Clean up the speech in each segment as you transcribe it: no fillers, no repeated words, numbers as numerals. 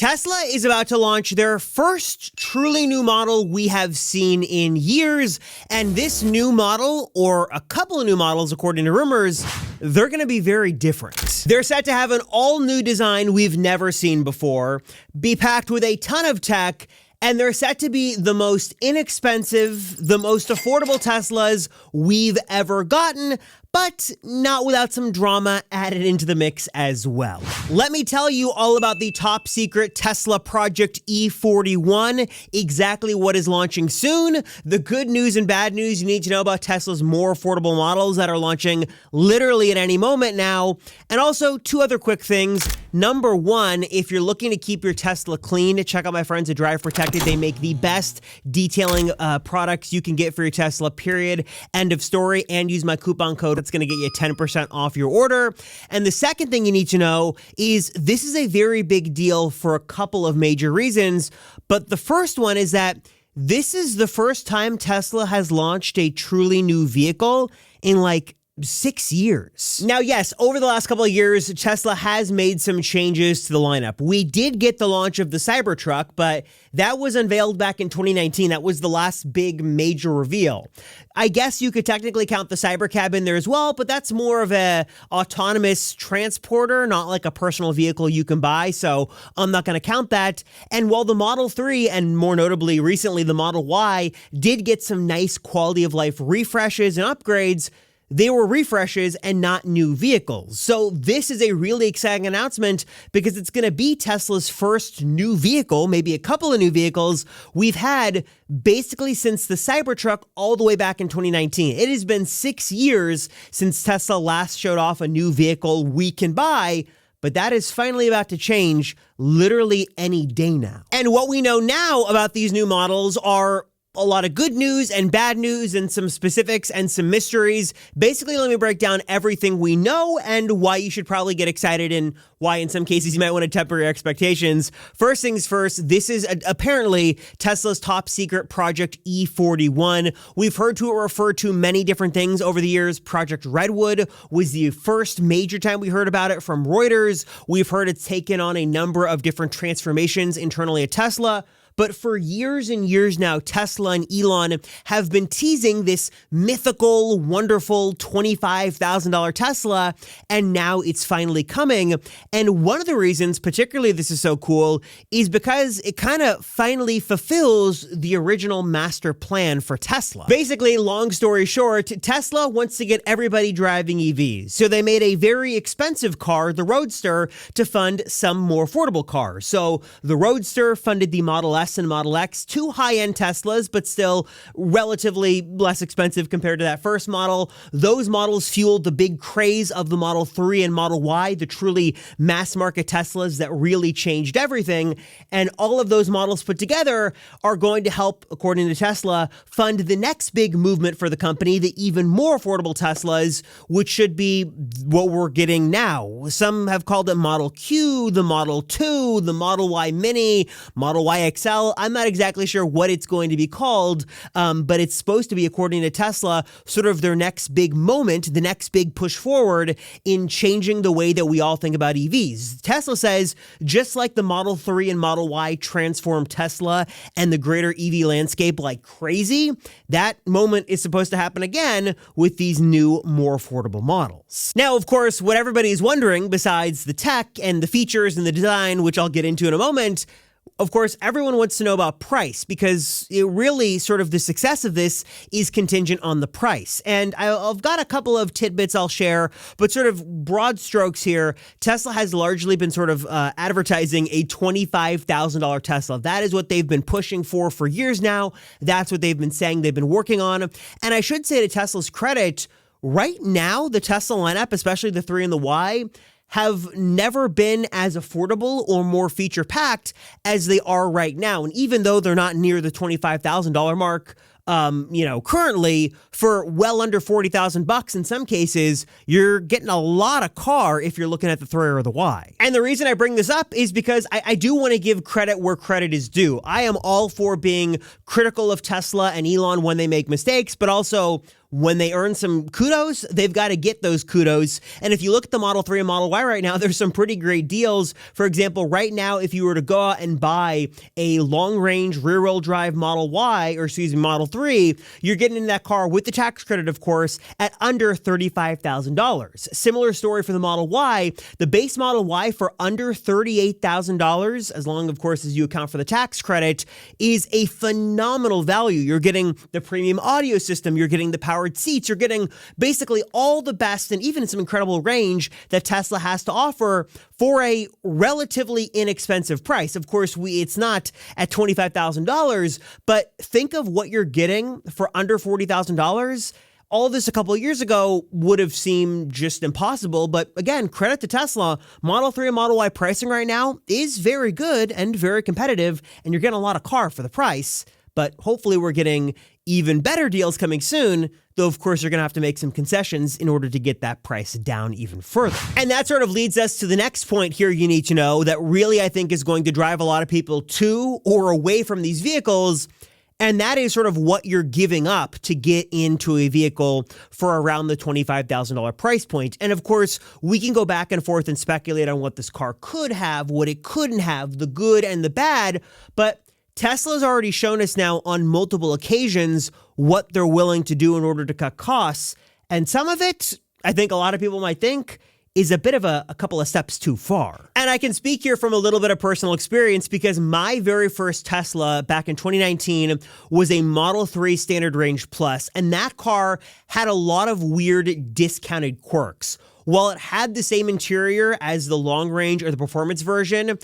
Tesla is about to launch their first truly new model we have seen in years, and this new model, or a couple of new models according to rumors, they're going to be very different. They're set to have an all-new design we've never seen before, be packed with a ton of tech, and they're set to be the most inexpensive, the most affordable Teslas we've ever gotten, but not without some drama added into the mix as well. Let me tell you all about the top secret Tesla Project E41, exactly what is launching soon, the good news and bad news you need to know about Tesla's more affordable models that are launching literally at any moment now, and also two other quick things. Number one, if you're looking to keep your Tesla clean, check out my friends at Drive Protected. They make the best detailing products you can get for your Tesla, period. End of story. And use my coupon code. That's going to get you 10% off your order. And the second thing you need to know is this is a very big deal for a couple of major reasons. But the first one is that this is the first time Tesla has launched a truly new vehicle in 6 years. Now, yes, over the last couple of years, Tesla has made some changes to the lineup. We did get the launch of the Cybertruck, but that was unveiled back in 2019. That was the last big major reveal. I guess you could technically count the Cybercab in there as well, but that's more of a autonomous transporter, not like a personal vehicle you can buy, so I'm not going to count that. And while the Model 3, and more notably recently the Model Y, did get some nice quality of life refreshes and upgrades, they were refreshes and not new vehicles. So this is a really exciting announcement because it's going to be Tesla's first new vehicle, maybe a couple of new vehicles we've had basically since the Cybertruck all the way back in 2019. It has been 6 years since Tesla last showed off a new vehicle we can buy, but that is finally about to change literally any day now. And what we know now about these new models are a lot of good news and bad news and some specifics and some mysteries. Basically, let me break down everything we know and why you should probably get excited and why in some cases you might want to temper your expectations. First things first, this is apparently Tesla's top secret Project E41. We've heard it referred to many different things over the years. Project Redwood was the first major time we heard about it from Reuters. We've heard it's taken on a number of different transformations internally at Tesla. But for years and years now, Tesla and Elon have been teasing this mythical, wonderful $25,000 Tesla, and now it's finally coming. And one of the reasons, particularly this is so cool, is because it kind of finally fulfills the original master plan for Tesla. Basically, long story short, Tesla wants to get everybody driving EVs. So they made a very expensive car, the Roadster, to fund some more affordable cars. So the Roadster funded the Model S and Model X, two high-end Teslas, but still relatively less expensive compared to that first model. Those models fueled the big craze of the Model 3 and Model Y, the truly mass-market Teslas that really changed everything. And all of those models put together are going to help, according to Tesla, fund the next big movement for the company, the even more affordable Teslas, which should be what we're getting now. Some have called it Model Q, the Model 2, the Model Y Mini, Model Y XL. I'm not exactly sure what it's going to be called, but it's supposed to be, according to Tesla, sort of their next big moment, the next big push forward in changing the way that we all think about EVs. Tesla says, just like the Model 3 and Model Y transformed Tesla and the greater EV landscape like crazy, that moment is supposed to happen again with these new, more affordable models. Now, of course, what everybody is wondering, besides the tech and the features and the design, which I'll get into in a moment, of course, everyone wants to know about price because it really sort of the success of this is contingent on the price. And I've got a couple of tidbits I'll share, but sort of broad strokes here. Tesla has largely been sort of advertising a $25,000 Tesla. That is what they've been pushing for years now. That's what they've been saying they've been working on. And I should say to Tesla's credit, right now, the Tesla lineup, especially the 3 and the Y, have never been as affordable or more feature-packed as they are right now. And even though they're not near the $25,000 mark, currently for well under 40,000 bucks in some cases, you're getting a lot of car if you're looking at the 3 or the Y. And the reason I bring this up is because I do want to give credit where credit is due. I am all for being critical of Tesla and Elon when they make mistakes, but also when they earn some kudos, they've got to get those kudos. And if you look at the Model 3 and Model Y right now, there's some pretty great deals. For example, right now, if you were to go out and buy a long-range rear-wheel drive Model 3, you're getting in that car with the tax credit, of course, at under $35,000. Similar story for the Model Y. The base Model Y for under $38,000, as long, of course, as you account for the tax credit, is a phenomenal value. You're getting the premium audio system. You're getting the powered seats. You're getting basically all the best and even some incredible range that Tesla has to offer for a relatively inexpensive price. Of course, it's not at $25,000, but think of what you're getting for under $40,000. All of this a couple of years ago would have seemed just impossible. But again, credit to Tesla. Model 3 and Model Y pricing right now is very good and very competitive, and you're getting a lot of car for the price. But hopefully we're getting even better deals coming soon, though of course you're going to have to make some concessions in order to get that price down even further. And that sort of leads us to the next point here you need to know that really I think is going to drive a lot of people to or away from these vehicles. And that is sort of what you're giving up to get into a vehicle for around the $25,000 price point. And of course, we can go back and forth and speculate on what this car could have, what it couldn't have, the good and the bad, but Tesla's already shown us now on multiple occasions what they're willing to do in order to cut costs. And some of it, I think a lot of people might think, is a bit of a couple of steps too far. And I can speak here from a little bit of personal experience because my very first Tesla back in 2019 was a Model 3 Standard Range Plus, and that car had a lot of weird discounted quirks. While it had the same interior as the long range or the performance version,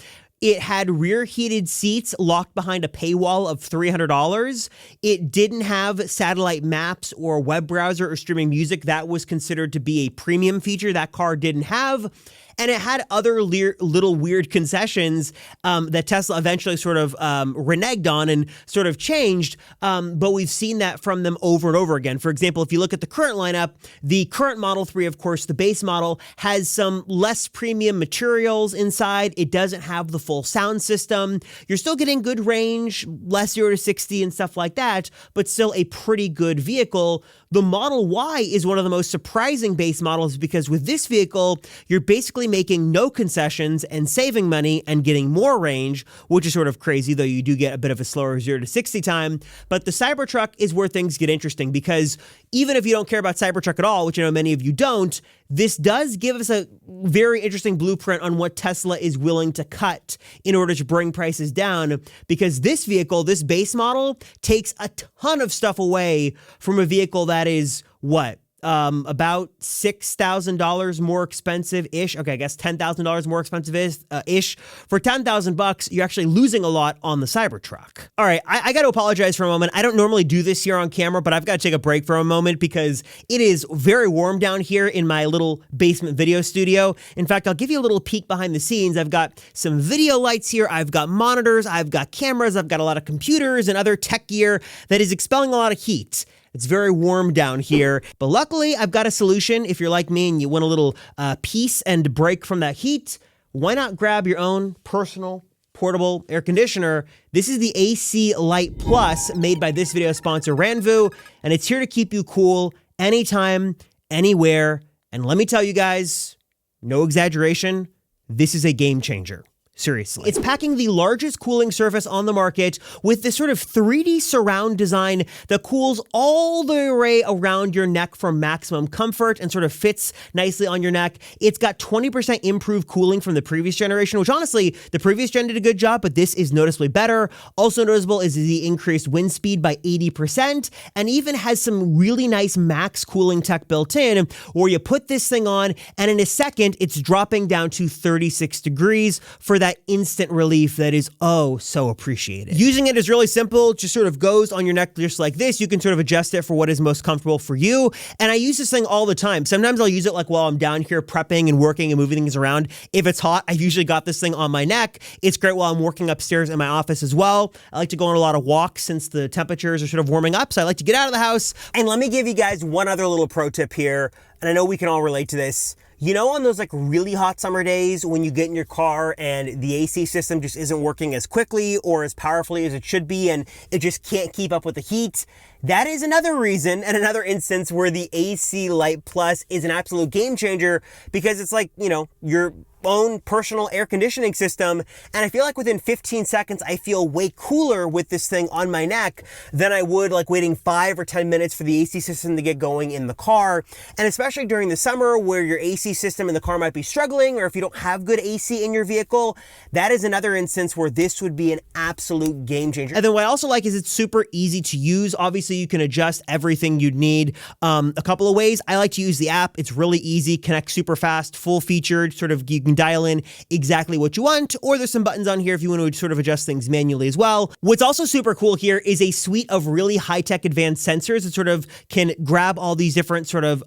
it had rear heated seats locked behind a paywall of $300. It didn't have satellite maps or a web browser or streaming music. That was considered to be a premium feature that car didn't have. And it had other little weird concessions that Tesla eventually sort of reneged on and sort of changed. But we've seen that from them over and over again. For example, if you look at the current lineup, the current Model 3, of course, the base model, has some less premium materials inside. It doesn't have the full sound system. You're still getting good range, less 0 to 60 and stuff like that, but still a pretty good vehicle. The Model Y is one of the most surprising base models because with this vehicle, you're basically making no concessions and saving money and getting more range, which is sort of crazy, though you do get a bit of a slower 0 to 60 time. But the Cybertruck is where things get interesting because even if you don't care about Cybertruck at all, which I know many of you don't, this does give us a very interesting blueprint on what Tesla is willing to cut in order to bring prices down, because this vehicle, this base model, takes a ton of stuff away from a vehicle that is what? About $6,000 more expensive-ish. Okay, I guess $10,000 more expensive-ish. For $10,000, you're actually losing a lot on the Cybertruck. All right, I got to apologize for a moment. I don't normally do this here on camera, but I've got to take a break for a moment because it is very warm down here in my little basement video studio. In fact, I'll give you a little peek behind the scenes. I've got some video lights here. I've got monitors. I've got cameras. I've got a lot of computers and other tech gear that is expelling a lot of heat. It's very warm down here, but luckily I've got a solution. If you're like me and you want a little peace and break from that heat, why not grab your own personal portable air conditioner? This is the AC Light Plus made by this video sponsor Ranvu, and it's here to keep you cool anytime, anywhere. And let me tell you guys, no exaggeration, this is a game changer. Seriously. It's packing the largest cooling surface on the market with this sort of 3D surround design that cools all the way around your neck for maximum comfort and sort of fits nicely on your neck. It's got 20% improved cooling from the previous generation, which honestly, the previous gen did a good job, but this is noticeably better. Also noticeable is the increased wind speed by 80% and even has some really nice max cooling tech built in where you put this thing on and in a second, it's dropping down to 36 degrees for that that instant relief that is oh so appreciated. Using it is really simple, just sort of goes on your neck just like this. You can sort of adjust it for what is most comfortable for you. And I use this thing all the time. Sometimes I'll use it like while I'm down here prepping and working and moving things around. If it's hot, I've usually got this thing on my neck. It's great while I'm working upstairs in my office as well. I like to go on a lot of walks since the temperatures are sort of warming up. So I like to get out of the house. And let me give you guys one other little pro tip here. And I know we can all relate to this. You know, on those like really hot summer days when you get in your car and the AC system just isn't working as quickly or as powerfully as it should be and it just can't keep up with the heat? That is another reason and another instance where the AC Light Plus is an absolute game changer, because it's like, you know, your own personal air conditioning system. And I feel like within 15 seconds, I feel way cooler with this thing on my neck than I would like waiting 5 or 10 minutes for the AC system to get going in the car. And especially during the summer where your AC system in the car might be struggling, or if you don't have good AC in your vehicle, that is another instance where this would be an absolute game changer. And then what I also like is it's super easy to use. Obviously, you can adjust everything you'd need. A couple of ways. I like to use the app. It's really easy, connects super fast, full featured, sort of you can dial in exactly what you want, or there's some buttons on here if you want to sort of adjust things manually as well. What's also super cool here is a suite of really high-tech advanced sensors that sort of can grab all these different sort of,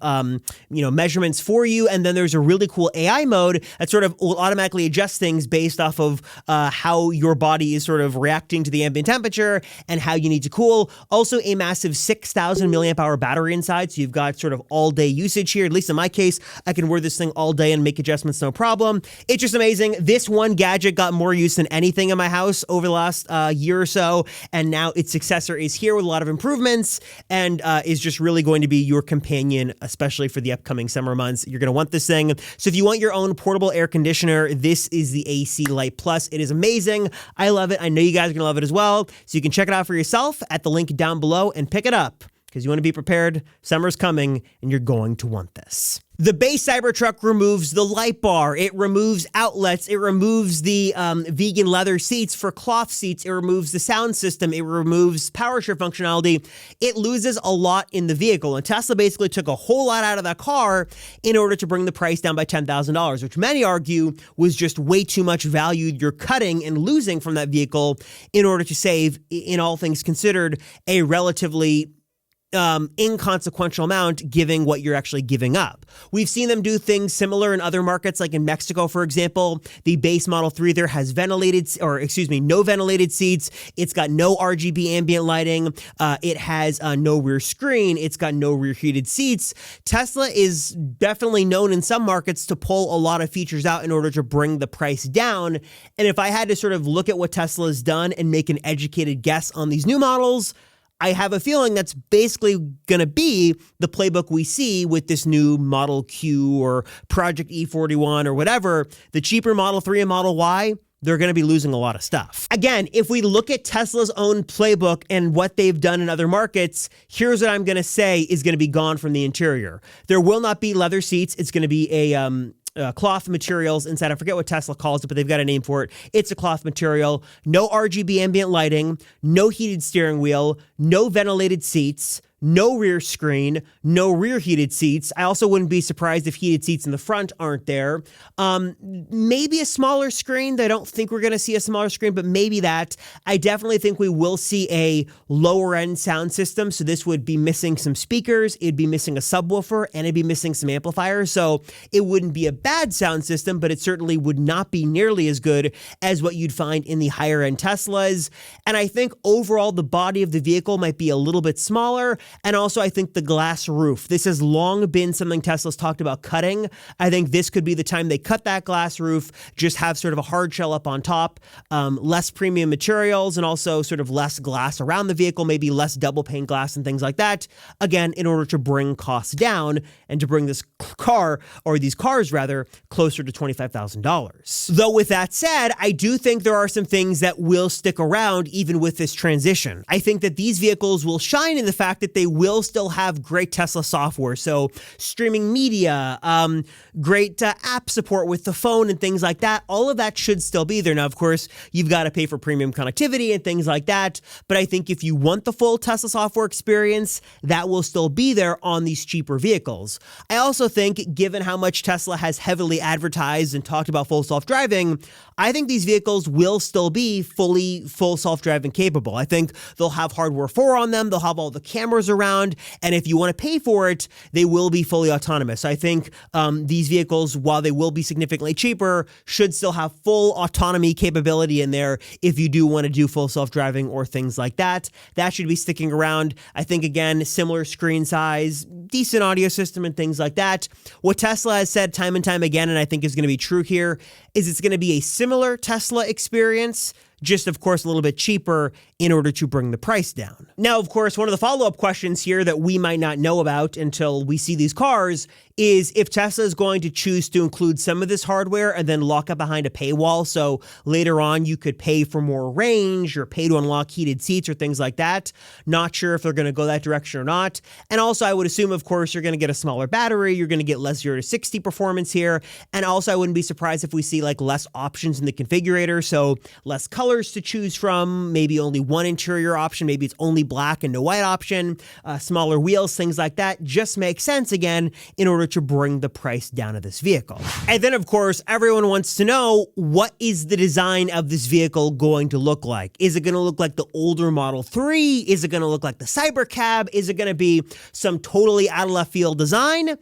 measurements for you. And then there's a really cool AI mode that sort of will automatically adjust things based off of how your body is sort of reacting to the ambient temperature and how you need to cool. Also a massive 6,000 milliamp hour battery inside. So you've got sort of all day usage here. At least in my case, I can wear this thing all day and make adjustments no problem. It's just amazing. This one gadget got more use than anything in my house over the last year or so. And now its successor is here with a lot of improvements and is just really going to be your companion, especially for the upcoming summer months. You're going to want this thing. So if you want your own portable air conditioner, this is the AC Light Plus. It is amazing. I love it. I know you guys are going to love it as well. So you can check it out for yourself at the link down below and pick it up, because you want to be prepared. Summer's coming and you're going to want this. The base Cybertruck removes the light bar. It removes outlets. It removes the vegan leather seats for cloth seats. It removes the sound system. It removes power shift functionality. It loses a lot in the vehicle. And Tesla basically took a whole lot out of that car in order to bring the price down by $10,000, which many argue was just way too much value you're cutting and losing from that vehicle in order to save, in all things considered, a relatively inconsequential amount given what you're actually giving up. We've seen them do things similar in other markets, like in Mexico, for example. The base Model 3 there has no ventilated seats. It's got no RGB ambient lighting. It has no rear screen. It's got no rear heated seats. Tesla is definitely known in some markets to pull a lot of features out in order to bring the price down. And if I had to sort of look at what Tesla has done and make an educated guess on these new models, I have a feeling that's basically going to be the playbook we see with this new Model Q or Project E41 or whatever. The cheaper Model 3 and Model Y, they're going to be losing a lot of stuff. Again, if we look at Tesla's own playbook and what they've done in other markets, here's what I'm going to say is going to be gone from the interior. There will not be leather seats. It's going to be a cloth materials inside. I forget what Tesla calls it, but they've got a name for it. It's a cloth material. No RGB ambient lighting, no heated steering wheel, no ventilated seats, no rear screen, no rear heated seats. I also wouldn't be surprised if heated seats in the front aren't there. Maybe a smaller screen. I don't think we're going to see a smaller screen, but maybe that. I definitely think we will see a lower end sound system. So this would be missing some speakers. It'd be missing a subwoofer, and it'd be missing some amplifiers. So it wouldn't be a bad sound system, but it certainly would not be nearly as good as what you'd find in the higher end Teslas. And I think overall the body of the vehicle might be a little bit smaller. And also, I think the glass roof. This has long been something Tesla's talked about cutting. I think this could be the time they cut that glass roof, just have sort of a hard shell up on top, less premium materials, and also sort of less glass around the vehicle, maybe less double pane glass and things like that. Again, in order to bring costs down and to bring this car, or these cars rather, closer to $25,000. Though with that said, I do think there are some things that will stick around even with this transition. I think that these vehicles will shine in the fact that they will still have great Tesla software. So streaming media, great app support with the phone and things like that. All of that should still be there. Now, of course, you've got to pay for premium connectivity and things like that. But I think if you want the full Tesla software experience, that will still be there on these cheaper vehicles. I also think, given how much Tesla has heavily advertised and talked about full self-driving, I think these vehicles will still be full self-driving capable. I think they'll have hardware 4 on them. They'll have all the cameras around. And if you want to pay for it, they will be fully autonomous. I think these vehicles, while they will be significantly cheaper, should still have full autonomy capability in there if you do want to do full self-driving or things like that. That should be sticking around. I think, again, similar screen size, decent audio system and things like that. What Tesla has said time and time again, and I think is going to be true here, is it's going to be a similar Tesla experience, just, of course, a little bit cheaper in order to bring the price down. Now, of course, one of the follow-up questions here that we might not know about until we see these cars is if Tesla is going to choose to include some of this hardware and then lock it behind a paywall. So later on, you could pay for more range or pay to unlock heated seats or things like that. Not sure if they're going to go that direction or not. And also, I would assume, of course, you're going to get a smaller battery. You're going to get less 0 to 60 performance here. And also, I wouldn't be surprised if we see like less options in the configurator. So less colors to choose from, maybe only one interior option. Maybe it's only black and no white option, smaller wheels, things like that. Just makes sense, again, in order to bring the price down of this vehicle. And then, of course, everyone wants to know, what is the design of this vehicle going to look like? Is it going to look like the older Model 3? Is it going to look like the Cybercab? Is it going to be some totally out of left field design?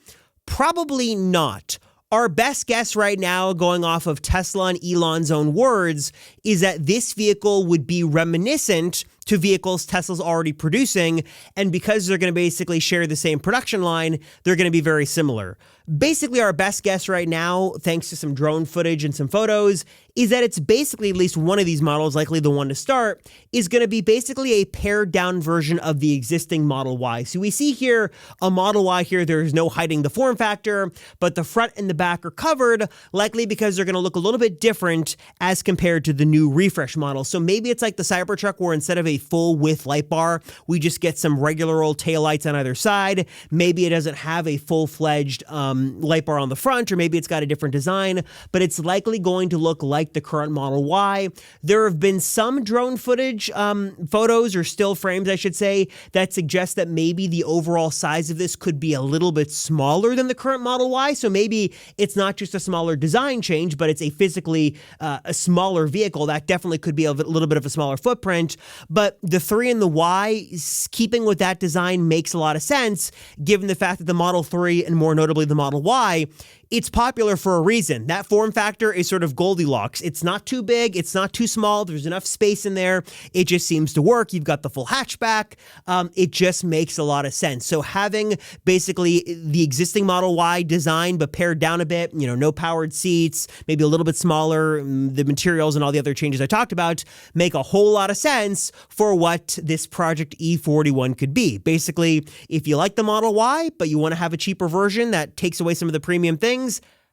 Probably not. Our best guess right now, going off of Tesla and Elon's own words, is that this vehicle would be reminiscent to vehicles Tesla's already producing, and because they're going to basically share the same production line, they're going to be very similar. Basically, our best guess right now, thanks to some drone footage and some photos, is that it's basically, at least one of these models, likely the one to start, is going to be basically a pared down version of the existing Model Y. So we see here a Model Y here, there's no hiding the form factor, but the front and the back are covered, likely because they're going to look a little bit different as compared to the new refresh model. So maybe it's like the Cybertruck, where instead of a full width light bar, we just get some regular old taillights on either side. Maybe it doesn't have a full-fledged light bar on the front, or maybe it's got a different design, but it's likely going to look like the current Model Y. There have been some drone footage, photos or still frames, I should say, that suggest that maybe the overall size of this could be a little bit smaller than the current Model Y. So maybe it's not just a smaller design change, but it's a physically a smaller vehicle. That definitely could be a little bit of a smaller footprint. But the 3 and the Y, keeping with that design makes a lot of sense, given the fact that the Model 3 and more notably the Model Y, it's popular for a reason. That form factor is sort of Goldilocks. It's not too big. It's not too small. There's enough space in there. It just seems to work. You've got the full hatchback. It just makes a lot of sense. So having basically the existing Model Y design, but pared down a bit, no powered seats, maybe a little bit smaller, the materials and all the other changes I talked about make a whole lot of sense for what this Project E41 could be. Basically, if you like the Model Y, but you want to have a cheaper version that takes away some of the premium things,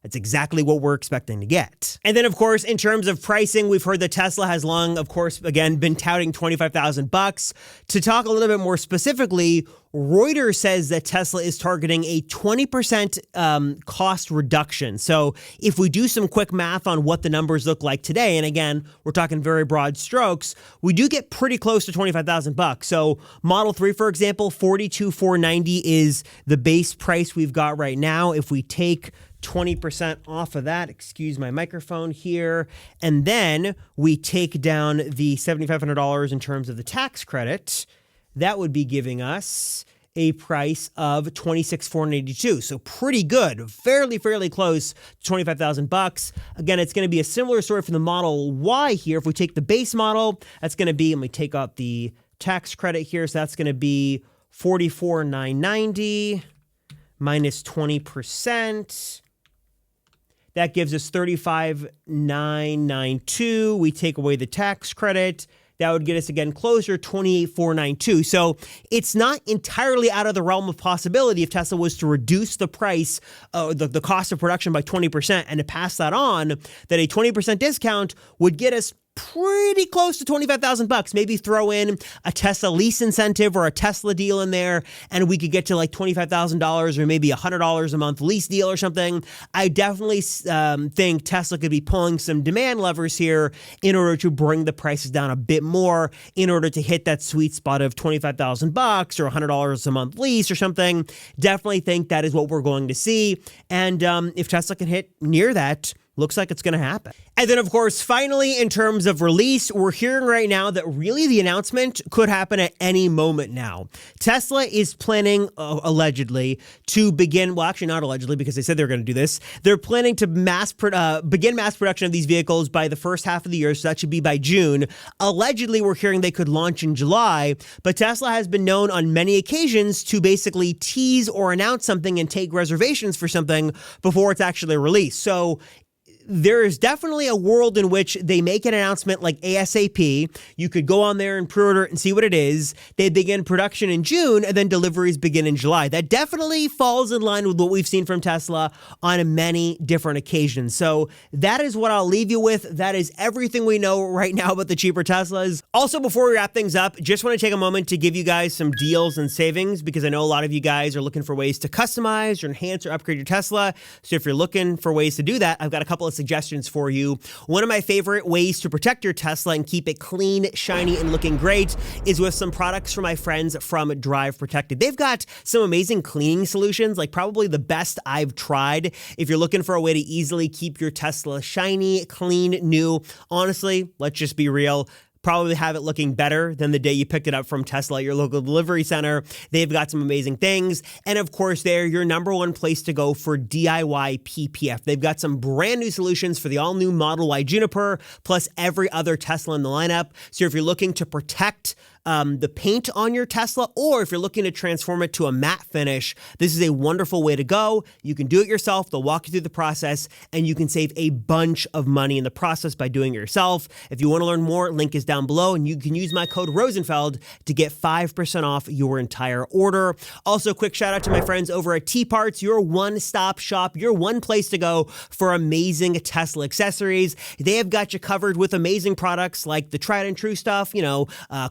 that's exactly what we're expecting to get. And then, of course, in terms of pricing, we've heard that Tesla has long, of course, again, been touting $25,000. To talk a little bit more specifically, Reuters says that Tesla is targeting a 20% cost reduction. So if we do some quick math on what the numbers look like today, and again, we're talking very broad strokes, we do get pretty close to $25,000. So Model 3, for example, $42,490 is the base price we've got right now. If we take 20% off of that, excuse my microphone here, and then we take down the $7,500 in terms of the tax credit, that would be giving us a price of $26,482. So pretty good, fairly close to $25,000. Again, it's going to be a similar story for the Model Y here. If we take the base model, that's going to be, and we take out the tax credit here, so that's going to be $44,990 minus 20%. That gives us $35,992. We take away the tax credit. That would get us, again, closer, $28,492. So it's not entirely out of the realm of possibility if Tesla was to reduce the price, the cost of production by 20% and to pass that on, that a 20% discount would get us pretty close to 25,000 bucks. Maybe throw in a Tesla lease incentive or a Tesla deal in there, and we could get to like $25,000 or maybe $100 a month lease deal or something. I definitely think Tesla could be pulling some demand levers here in order to bring the prices down a bit more in order to hit that sweet spot of 25,000 bucks or $100 a month lease or something. Definitely think that is what we're going to see. And if Tesla can hit near that, looks like it's going to happen. And then, of course, finally, in terms of release, we're hearing right now that really the announcement could happen at any moment now. Tesla is planning, allegedly, to begin, well, actually not allegedly because they said they're going to do this. They're planning to begin mass production of these vehicles by the first half of the year, so that should be by June. Allegedly, we're hearing they could launch in July, but Tesla has been known on many occasions to basically tease or announce something and take reservations for something before it's actually released. So there is definitely a world in which they make an announcement like ASAP. You could go on there and pre-order it and see what it is. They begin production in June and then deliveries begin in July. That definitely falls in line with what we've seen from Tesla on many different occasions. So that is what I'll leave you with. That is everything we know right now about the cheaper Teslas. Also, before we wrap things up, just want to take a moment to give you guys some deals and savings because I know a lot of you guys are looking for ways to customize or enhance or upgrade your Tesla. So if you're looking for ways to do that, I've got a couple of suggestions for you. One of my favorite ways to protect your Tesla and keep it clean, shiny, and looking great is with some products from my friends from Drive Protected. They've got some amazing cleaning solutions, like probably the best I've tried. If you're looking for a way to easily keep your Tesla shiny, clean, new, honestly, let's just be real. Probably have it looking better than the day you picked it up from Tesla at your local delivery center. They've got some amazing things. And of course, they're your number one place to go for DIY PPF. They've got some brand new solutions for the all new Model Y Juniper, plus every other Tesla in the lineup. So if you're looking to protect the paint on your Tesla, or if you're looking to transform it to a matte finish, this is a wonderful way to go. You can do it yourself. They'll walk you through the process, and you can save a bunch of money in the process by doing it yourself. If you want to learn more, link is down below, and you can use my code Rosenfeld to get 5% off your entire order. Also, quick shout out to my friends over at TPARTS, your one-stop shop, your one place to go for amazing Tesla accessories. They have got you covered with amazing products like the tried and true stuff,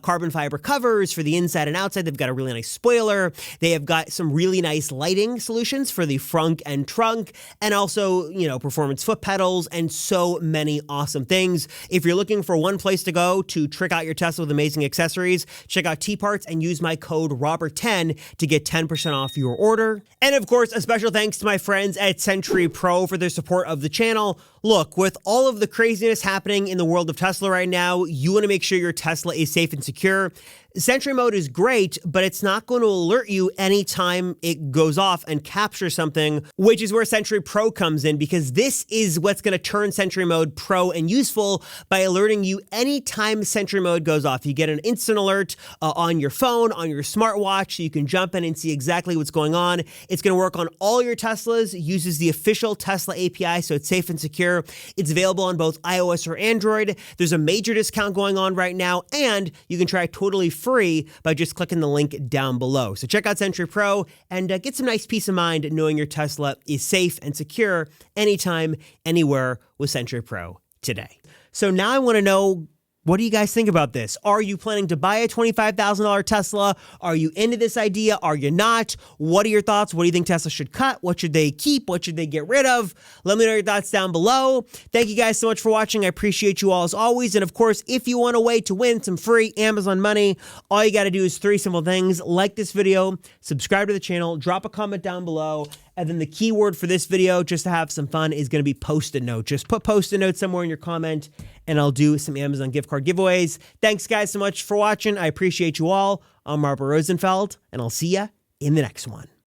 carbon fiber covers for the inside and outside. They've got a really nice spoiler. They have got some really nice lighting solutions for the frunk and trunk, and also, performance foot pedals and so many awesome things. If you're looking for one place to go to trick out your Tesla with amazing accessories, check out T-Parts and use my code Robert10 to get 10% off your order. And of course, a special thanks to my friends at Century Pro for their support of the channel. Look, with all of the craziness happening in the world of Tesla right now, you want to make sure your Tesla is safe and secure. Sentry mode is great, but it's not going to alert you anytime it goes off and captures something, which is where Sentry Pro comes in, because this is what's going to turn Sentry mode pro and useful by alerting you anytime Sentry mode goes off. You get an instant alert on your phone, on your smartwatch, so you can jump in and see exactly what's going on. It's going to work on all your Teslas, uses the official Tesla API, so it's safe and secure. It's available on both iOS or Android. There's a major discount going on right now, and you can try it totally free by just clicking the link down below. So check out Century Pro and get some nice peace of mind knowing your Tesla is safe and secure anytime, anywhere with Century Pro today. So now I want to know, what do you guys think about this? Are you planning to buy a $25,000 Tesla? Are you into this idea? Are you not? What are your thoughts? What do you think Tesla should cut? What should they keep? What should they get rid of? Let me know your thoughts down below. Thank you guys so much for watching. I appreciate you all as always. And of course, if you want a way to win some free Amazon money, all you got to do is 3 simple things. Like this video, subscribe to the channel, drop a comment down below, and then the keyword for this video, just to have some fun, is going to be Post-it note. Just put Post-it note somewhere in your comment, and I'll do some Amazon gift card giveaways. Thanks, guys, so much for watching. I appreciate you all. I'm Robert Rosenfeld, and I'll see ya in the next one.